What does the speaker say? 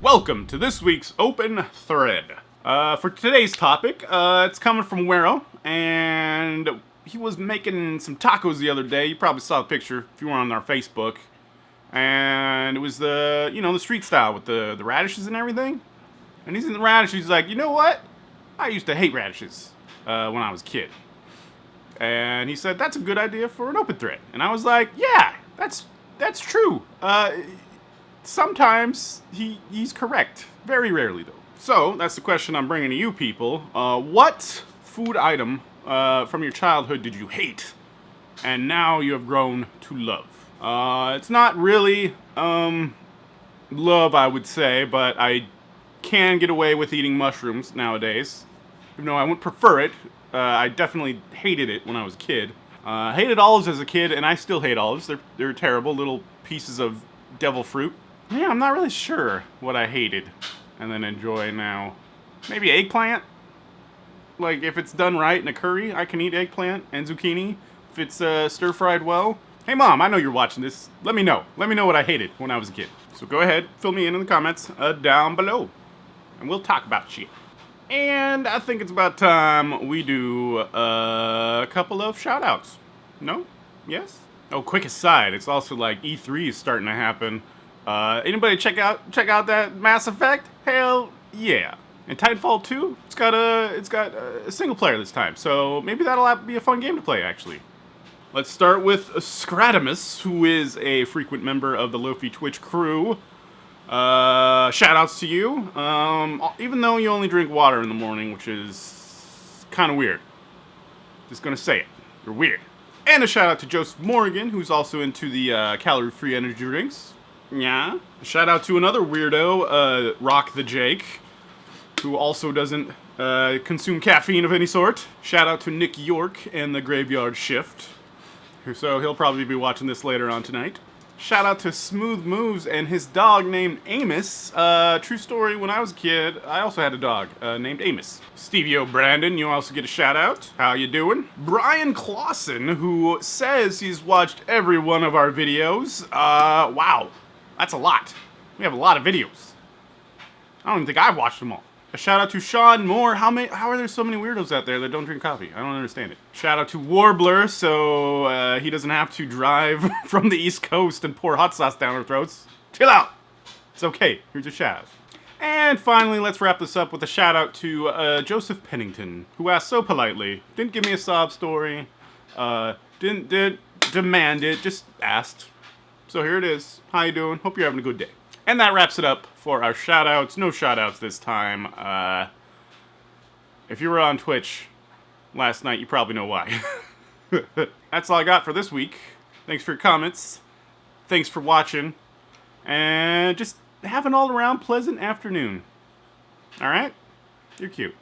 Welcome to this week's Open Thread. For today's topic, it's coming from Wero, and he was making some tacos the other day. You probably saw the picture if you were on our Facebook. And it was the street style with the radishes and everything. And he's in the radishes, he's like, you know what? I used to hate radishes when I was a kid. And he said, that's a good idea for an open thread. And I was like, yeah, that's true. Sometimes he's correct. Very rarely, though. So, that's the question I'm bringing to you people. What food item from your childhood did you hate and now you have grown to love? It's not really love, I would say, but I can get away with eating mushrooms nowadays. Even though I wouldn't prefer it, I definitely hated it when I was a kid. Hated olives as a kid, and I still hate olives. They're terrible little pieces of devil fruit. Yeah, I'm not really sure what I hated and then enjoy now. Maybe eggplant? Like, if it's done right in a curry, I can eat eggplant and zucchini. If it's stir-fried well. Hey, Mom, I know you're watching this. Let me know. Let me know what I hated when I was a kid. So go ahead, fill me in the comments down below. And we'll talk about shit. And I think it's about time we do a couple of shout-outs. No? Yes? Oh, quick aside, it's also like E3 is starting to happen. Anybody check out that Mass Effect? Hell yeah. And Titanfall 2, it's got a single player this time, so maybe that'll be a fun game to play, actually. Let's start with Scratimus, who is a frequent member of the Loafy Twitch crew. Shoutouts to you. Even though you only drink water in the morning, which is kind of weird. Just gonna say it. You're weird. And a shout out to Joseph Morgan, who's also into the calorie-free energy drinks. Yeah. A shout out to another weirdo, Rock the Jake, who also doesn't consume caffeine of any sort. Shout out to Nick York and the Graveyard Shift. So he'll probably be watching this later on tonight. Shout out to Smooth Moves and his dog named Amos. True story, when I was a kid, I also had a dog named Amos. Stevie O'Brandon, you also get a shout out. How you doing? Brian Clausen, who says he's watched every one of our videos. Wow, that's a lot. We have a lot of videos. I don't even think I've watched them all. A shout out to Sean Moore. How are there so many weirdos out there that don't drink coffee? I don't understand it. Shout out to Warbler, so he doesn't have to drive from the East Coast and pour hot sauce down our throats. Chill out. It's okay. Here's a shout out. And finally, let's wrap this up with a shout out to Joseph Pennington, who asked so politely, didn't give me a sob story, didn't demand it, just asked. So here it is. How you doing? Hope you're having a good day. And that wraps it up for our shout-outs. No shout-outs this time. If you were on Twitch last night, you probably know why. That's all I got for this week. Thanks for your comments. Thanks for watching. And just have an all-around pleasant afternoon. Alright? You're cute.